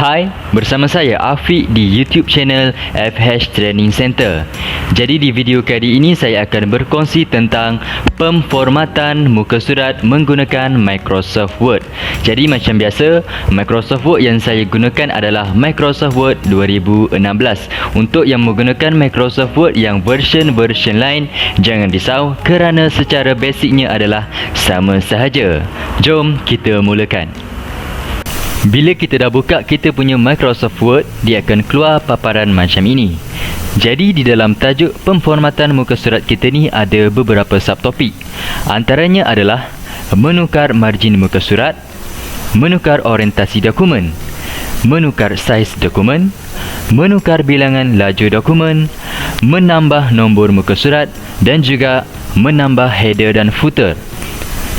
Hai, bersama saya Afiq di YouTube channel FH Training Center. Jadi di video kali ini saya akan berkongsi tentang pemformatan muka surat menggunakan Microsoft Word. Jadi macam biasa, Microsoft Word yang saya gunakan adalah Microsoft Word 2016. Untuk yang menggunakan Microsoft Word yang version lain, jangan risau kerana secara basicnya adalah sama sahaja. Jom kita mulakan. Bila kita dah buka kita punya Microsoft Word, dia akan keluar paparan macam ini. Jadi di dalam tajuk pemformatan muka surat kita ni ada beberapa subtopik. Antaranya adalah menukar margin muka surat, menukar orientasi dokumen, menukar saiz dokumen, menukar bilangan laju dokumen, menambah nombor muka surat dan juga menambah header dan footer.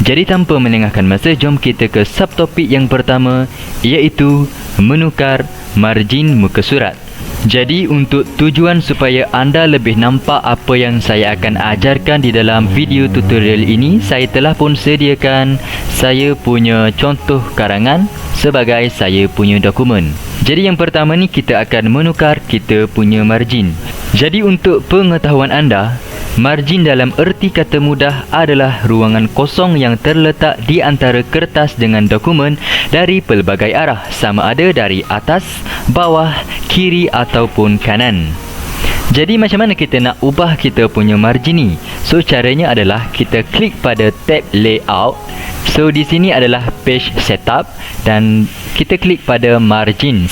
Jadi tanpa melengahkan masa, jom kita ke subtopik yang pertama, iaitu menukar margin muka surat. Jadi untuk tujuan supaya anda lebih nampak apa yang saya akan ajarkan di dalam video tutorial ini, saya telah pun sediakan saya punya contoh karangan sebagai saya punya dokumen. Jadi yang pertama ni kita akan menukar kita punya margin. Jadi untuk pengetahuan anda, margin dalam erti kata mudah adalah ruangan kosong yang terletak di antara kertas dengan dokumen dari pelbagai arah, sama ada dari atas, bawah, kiri ataupun kanan. Jadi macam mana kita nak ubah kita punya margin ni? So caranya adalah kita klik pada tab layout. So di sini adalah page setup dan kita klik pada margins.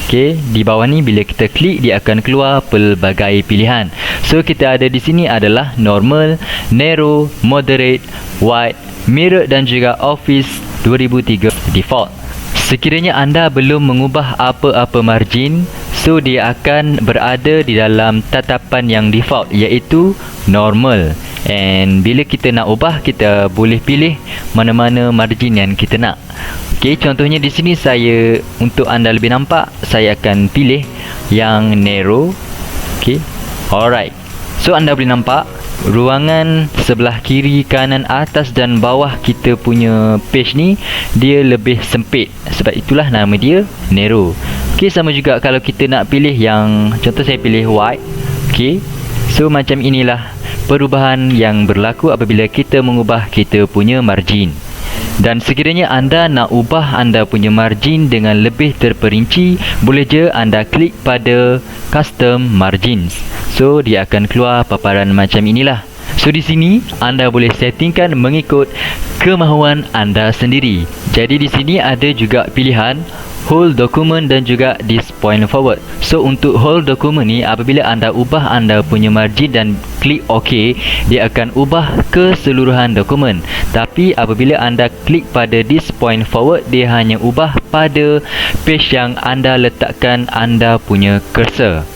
Okey, di bawah ni bila kita klik dia akan keluar pelbagai pilihan. So kita ada di sini adalah normal, narrow, moderate, wide, mirror dan juga office 2003 default. Sekiranya anda belum mengubah apa-apa margin, so dia akan berada di dalam tatapan yang default iaitu normal. And bila kita nak ubah, kita boleh pilih mana-mana margin yang kita nak. Okey, contohnya di sini saya, untuk anda lebih nampak, saya akan pilih yang narrow. Okey. Alright. So anda boleh nampak ruangan sebelah kiri, kanan, atas dan bawah kita punya page ni dia lebih sempit. Sebab itulah nama dia narrow. Okey, sama juga kalau kita nak pilih yang, contoh saya pilih wide. Okey. So macam inilah perubahan yang berlaku apabila kita mengubah kita punya margin. Dan sekiranya anda nak ubah anda punya margin dengan lebih terperinci, boleh je anda klik pada custom margins. So dia akan keluar paparan macam inilah. So di sini anda boleh settingkan mengikut kemahuan anda sendiri. Jadi di sini ada juga pilihan whole document dan juga this point forward. So untuk whole document ni, apabila anda ubah anda punya margin dan klik OK, dia akan ubah keseluruhan dokumen. Tapi apabila anda klik pada this point forward, dia hanya ubah pada page yang anda letakkan anda punya cursor.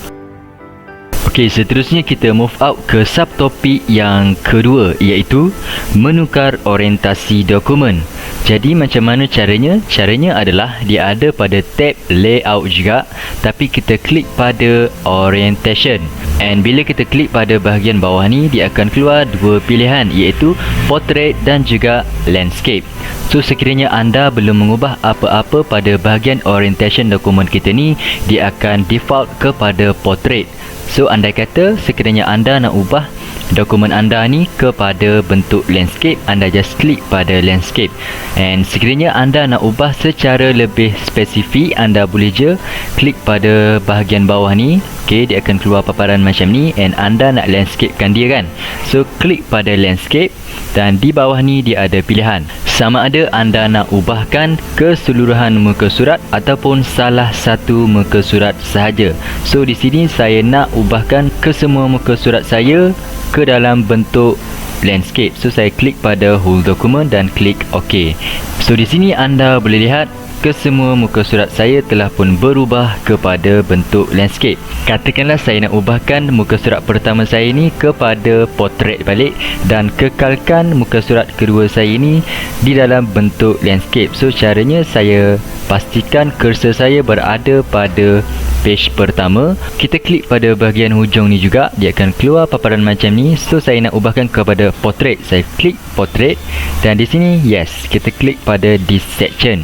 Okey, seterusnya kita move out ke subtopik yang kedua, iaitu menukar orientasi dokumen. Jadi macam mana caranya? Caranya adalah dia ada pada tab layout juga, tapi kita klik pada orientation. And bila kita klik pada bahagian bawah ni, dia akan keluar dua pilihan, iaitu portrait dan juga landscape. So sekiranya anda belum mengubah apa-apa pada bahagian orientation dokumen kita ni, dia akan default kepada portrait. So andai kata sekiranya anda nak ubah dokumen anda ni kepada bentuk landscape, anda just klik pada landscape. And sekiranya anda nak ubah secara lebih spesifik, anda boleh je klik pada bahagian bawah ni. Okey, dia akan keluar paparan macam ni and anda nak landscapekan dia kan. So klik pada landscape dan di bawah ni dia ada pilihan. Sama ada anda nak ubahkan keseluruhan muka surat ataupun salah satu muka surat sahaja. So di sini saya nak ubahkan kesemua muka surat saya ke dalam bentuk landscape. So saya klik pada whole document dan klik OK. So di sini anda boleh lihat kesemua muka surat saya telah pun berubah kepada bentuk landscape. Katakanlah saya nak ubahkan muka surat pertama saya ni kepada portrait balik dan kekalkan muka surat kedua saya ni di dalam bentuk landscape. So caranya saya pastikan cursor saya berada pada page pertama. Kita klik pada bahagian hujung ni juga, dia akan keluar paparan macam ni. So saya nak ubahkan kepada portrait. Saya klik portrait dan di sini yes, kita klik pada this section.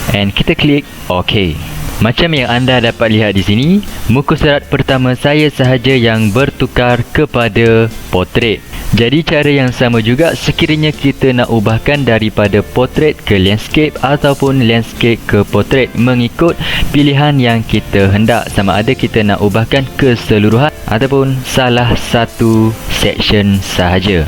And kita klik OK. Macam yang anda dapat lihat di sini, muka surat pertama saya sahaja yang bertukar kepada portrait. Jadi cara yang sama juga sekiranya kita nak ubahkan daripada portrait ke landscape ataupun landscape ke portrait mengikut pilihan yang kita hendak, sama ada kita nak ubahkan keseluruhan ataupun salah satu section sahaja.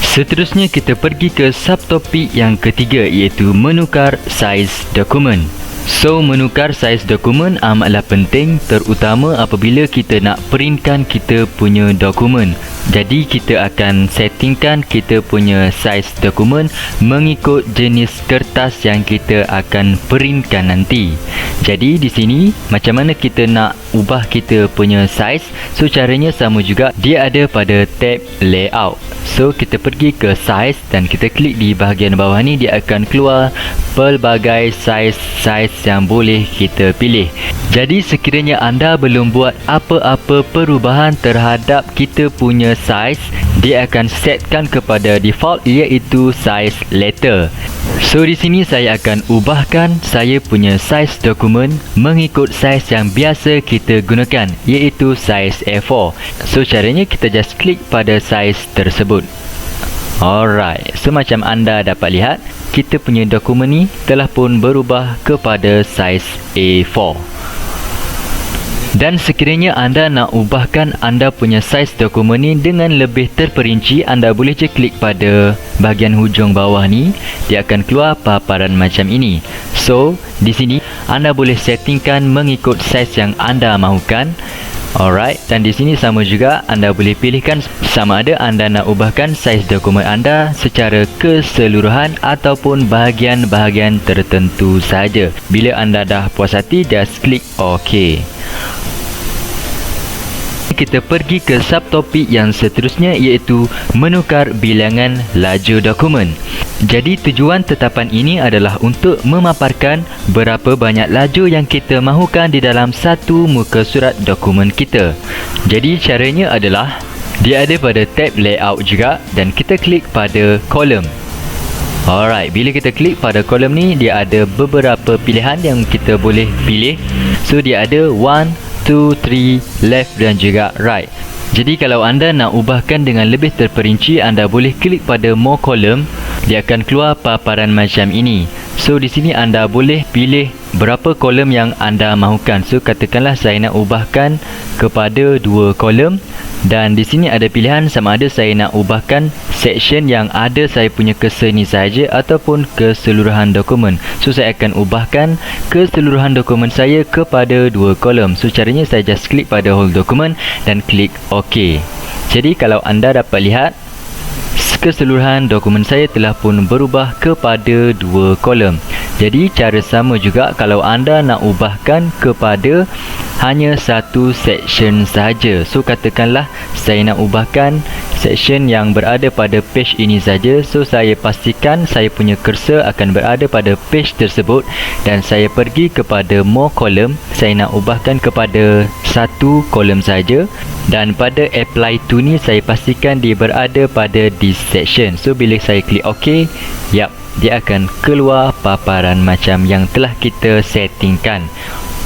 Seterusnya kita pergi ke subtopik yang ketiga, iaitu menukar saiz dokumen. So, menukar saiz dokumen amatlah penting, terutama apabila kita nak printkan kita punya dokumen. Jadi kita akan settingkan kita punya saiz dokumen mengikut jenis kertas yang kita akan printkan nanti. Jadi di sini macam mana kita nak ubah kita punya saiz? So caranya sama juga, dia ada pada tab layout. So kita pergi ke size dan kita klik di bahagian bawah ni, dia akan keluar pelbagai saiz yang boleh kita pilih. Jadi sekiranya anda belum buat apa-apa perubahan terhadap kita punya saiz, dia akan setkan kepada default, iaitu saiz letter. So di sini saya akan ubahkan saya punya saiz dokumen mengikut saiz yang biasa kita gunakan, iaitu saiz A4. So caranya kita just klik pada saiz tersebut. Alright, so macam anda dapat lihat, kita punya dokumen ni telah pun berubah kepada saiz A4. Dan sekiranya anda nak ubahkan anda punya saiz dokumen ni dengan lebih terperinci, anda boleh je klik pada bahagian hujung bawah ni, dia akan keluar paparan macam ini. So, di sini anda boleh settingkan mengikut saiz yang anda mahukan. Alright, dan di sini sama juga, anda boleh pilihkan sama ada anda nak ubahkan saiz dokumen anda secara keseluruhan ataupun bahagian-bahagian tertentu sahaja. Bila anda dah puas hati, just klik OK. Kita pergi ke subtopik yang seterusnya, iaitu menukar bilangan laju dokumen. Jadi tujuan tetapan ini adalah untuk memaparkan berapa banyak laju yang kita mahukan di dalam satu muka surat dokumen kita. Jadi caranya adalah, dia ada pada tab layout juga dan kita klik pada kolom. Alright, bila kita klik pada kolom ni, dia ada beberapa pilihan yang kita boleh pilih. So dia ada 1, 2, 3, left dan juga right. Jadi kalau anda nak ubahkan dengan lebih terperinci, anda boleh klik pada more column, dia akan keluar paparan macam ini. So di sini anda boleh pilih berapa kolom yang anda mahukan. So katakanlah saya nak ubahkan kepada 2 kolom, dan di sini ada pilihan sama ada saya nak ubahkan section yang ada saya punya cursor ni sahaja ataupun keseluruhan dokumen. So saya akan ubahkan keseluruhan dokumen saya kepada 2 kolom. So caranya saya just klik pada whole dokumen dan klik OK. Jadi kalau anda dapat lihat, keseluruhan dokumen saya telah pun berubah kepada 2 kolom. Jadi cara sama juga kalau anda nak ubahkan kepada hanya satu section sahaja. So katakanlah saya nak ubahkan section yang berada pada page ini saja. So saya pastikan saya punya cursor akan berada pada page tersebut dan saya pergi kepada more column. Saya nak ubahkan kepada satu kolom saja, dan pada apply to ni saya pastikan dia berada pada this section. So bila saya klik OK, yap, dia akan keluar paparan macam yang telah kita settingkan.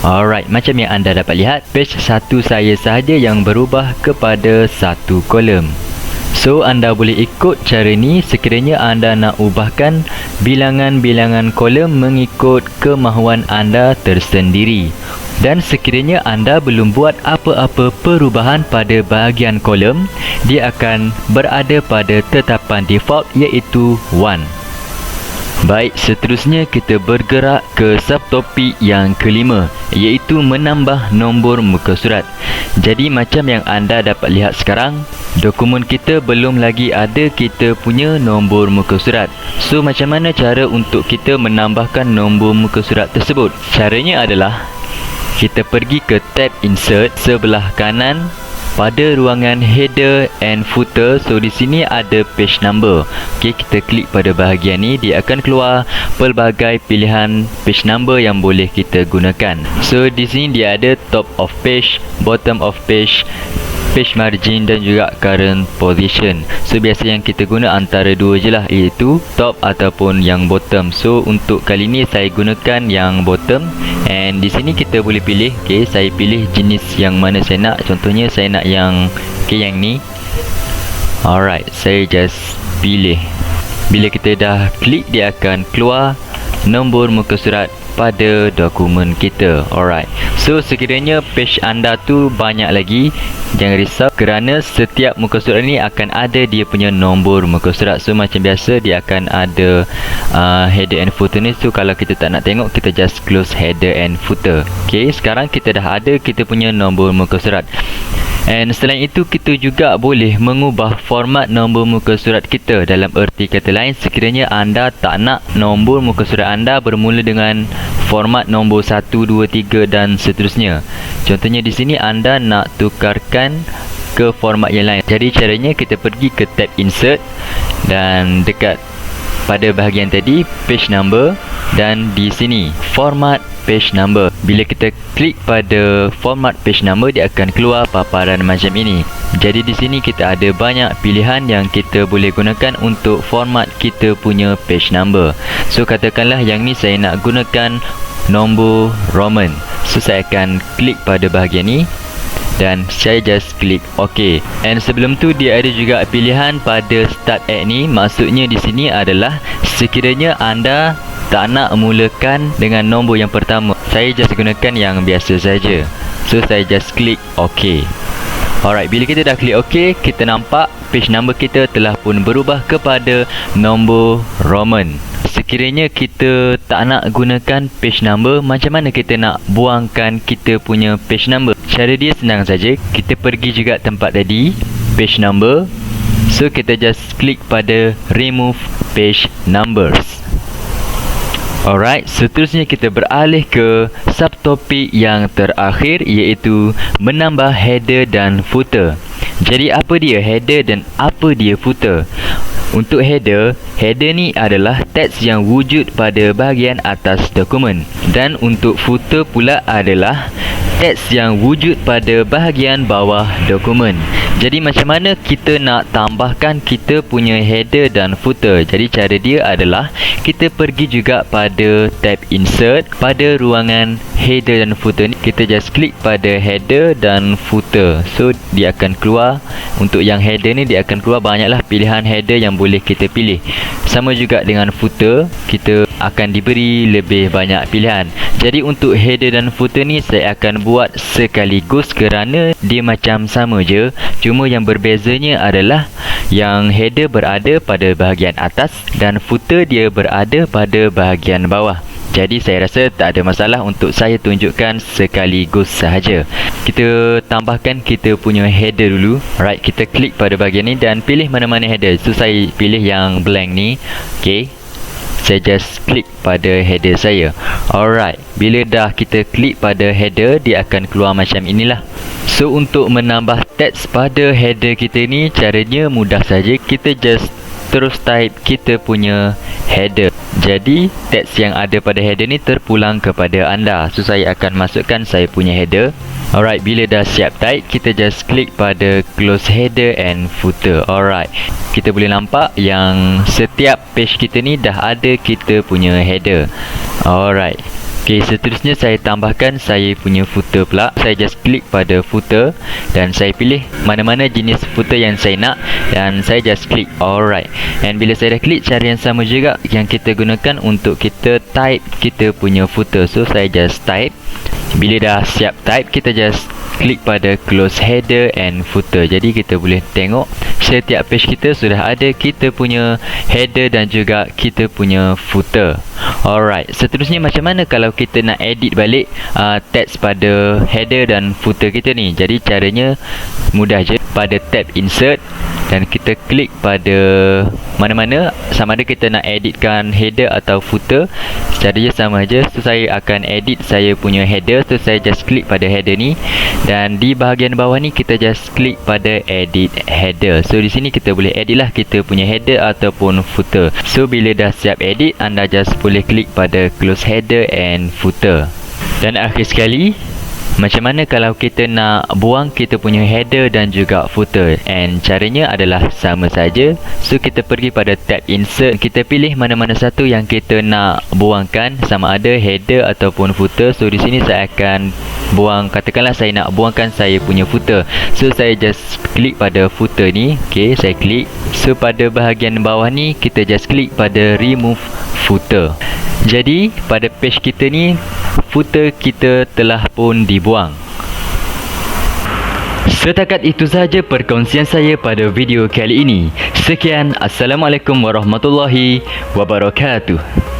Alright, macam yang anda dapat lihat, page 1 saya sahaja yang berubah kepada satu kolom. So anda boleh ikut cara ni sekiranya anda nak ubahkan bilangan-bilangan kolom mengikut kemahuan anda tersendiri. Dan sekiranya anda belum buat apa-apa perubahan pada bahagian kolom, dia akan berada pada tetapan default, iaitu 1. Baik, seterusnya kita bergerak ke subtopik yang kelima, iaitu menambah nombor muka surat. Jadi macam yang anda dapat lihat sekarang, dokumen kita belum lagi ada kita punya nombor muka surat. So macam mana cara untuk kita menambahkan nombor muka surat tersebut? Caranya adalah kita pergi ke tab insert sebelah kanan pada ruangan header and footer. So di sini ada page number. Okey, kita klik pada bahagian ni, dia akan keluar pelbagai pilihan page number yang boleh kita gunakan. So di sini dia ada top of page, bottom of page, page margin dan juga current position. So biasa yang kita guna antara dua je lah, iaitu top ataupun yang bottom. So untuk kali ni saya gunakan yang bottom, and di sini kita boleh pilih. Okay, saya pilih jenis yang mana saya nak. Contohnya saya nak yang yang ni. Alright, saya just pilih. Bila kita dah klik, dia akan keluar nombor muka surat pada dokumen kita. Alright, so sekiranya page anda tu banyak lagi, jangan risau, kerana setiap muka surat ni akan ada dia punya nombor muka surat. So macam biasa dia akan ada header and footer ni. So kalau kita tak nak tengok, kita just close header and footer. Okay, sekarang kita dah ada kita punya nombor muka surat. And selain itu, kita juga boleh mengubah format nombor muka surat kita. Dalam erti kata lain, sekiranya anda tak nak nombor muka surat anda bermula dengan format nombor 1, 2, 3 dan seterusnya. Contohnya di sini anda nak tukarkan ke format yang lain. Jadi caranya kita pergi ke tab insert, dan dekat pada bahagian tadi page number, dan di sini format page number. Bila kita klik pada format page number, dia akan keluar paparan macam ini. Jadi di sini kita ada banyak pilihan yang kita boleh gunakan untuk format kita punya page number. So katakanlah yang ni saya nak gunakan nombor Roman. So saya akan klik pada bahagian ni dan saya just klik OK. And sebelum tu dia ada juga pilihan pada start at ni. Maksudnya di sini adalah sekiranya anda tak nak mulakan dengan nombor yang pertama, saya just gunakan yang biasa saja. So saya just klik OK. Alright, bila kita dah klik OK, kita nampak page number kita telah pun berubah kepada nombor Roman. Sekiranya kita tak nak gunakan page number, macam mana kita nak buangkan kita punya page number? Cara dia senang saja. Kita pergi juga tempat tadi, page number. So kita just klik pada remove page numbers. Alright, seterusnya kita beralih ke subtopik yang terakhir, iaitu menambah header dan footer. Jadi apa dia header dan apa dia footer? Untuk header ni adalah teks yang wujud pada bahagian atas dokumen, dan untuk footer pula adalah teks yang wujud pada bahagian bawah dokumen. Jadi macam mana kita nak tambahkan kita punya header dan footer? Jadi cara dia adalah kita pergi juga pada tab insert. Pada ruangan header dan footer ni, kita just klik pada header dan footer. So dia akan keluar. Untuk yang header ni, dia akan keluar banyaklah pilihan header yang boleh kita pilih. Sama juga dengan footer, kita akan diberi lebih banyak pilihan. Jadi untuk header dan footer ni saya akan buat sekaligus kerana dia macam sama je. Cuma yang berbezanya adalah yang header berada pada bahagian atas dan footer dia berada pada bahagian bawah. Jadi saya rasa tak ada masalah untuk saya tunjukkan sekaligus sahaja. Kita tambahkan kita punya header dulu. Alright, kita klik pada bahagian ni dan pilih mana-mana header. So saya pilih yang blank ni. Okay, saya just klik pada header saya. Alright, bila dah kita klik pada header, dia akan keluar macam inilah. So untuk menambah teks pada header kita ni, caranya mudah saja. Kita just terus type kita punya header. Jadi teks yang ada pada header ni terpulang kepada anda. So saya akan masukkan saya punya header. Alright, bila dah siap type, kita just klik pada close header and footer. Alright, kita boleh nampak yang setiap page kita ni dah ada kita punya header. Alright, okay, seterusnya saya tambahkan saya punya footer pula. Saya just klik pada footer dan saya pilih mana-mana jenis footer yang saya nak dan saya just klik. Alright, and bila saya dah klik, cara yang sama juga yang kita gunakan untuk kita type kita punya footer. So saya just type. Bila dah siap type, kita just klik pada close header and footer. Jadi kita boleh tengok setiap page kita sudah ada kita punya header dan juga kita punya footer. Alright, seterusnya macam mana kalau kita nak edit balik teks pada header dan footer kita ni? Jadi caranya mudah je. Pada tab insert dan kita klik pada mana-mana, sama ada kita nak editkan header atau footer, caranya sama aja. So saya akan edit saya punya header. So saya just klik pada header ni dan di bahagian bawah ni kita just klik pada edit header. So di sini kita boleh edit lah kita punya header ataupun footer. So bila dah siap edit, anda just boleh klik pada close header and footer. Dan akhir sekali, Macam mana kalau kita nak buang kita punya header dan juga footer? And caranya adalah sama saja. So kita pergi pada tab insert, kita pilih mana-mana satu yang kita nak buangkan, sama ada header ataupun footer. So di sini saya akan buang, katakanlah saya nak buangkan saya punya footer. So saya just klik pada footer ni. Okay, saya klik. So pada bahagian bawah ni kita just klik pada remove footer. Jadi pada page kita ni, footer kita telah pun dibuang. Setakat itu sahaja perkongsian saya pada video kali ini. Sekian, Assalamualaikum warahmatullahi wabarakatuh.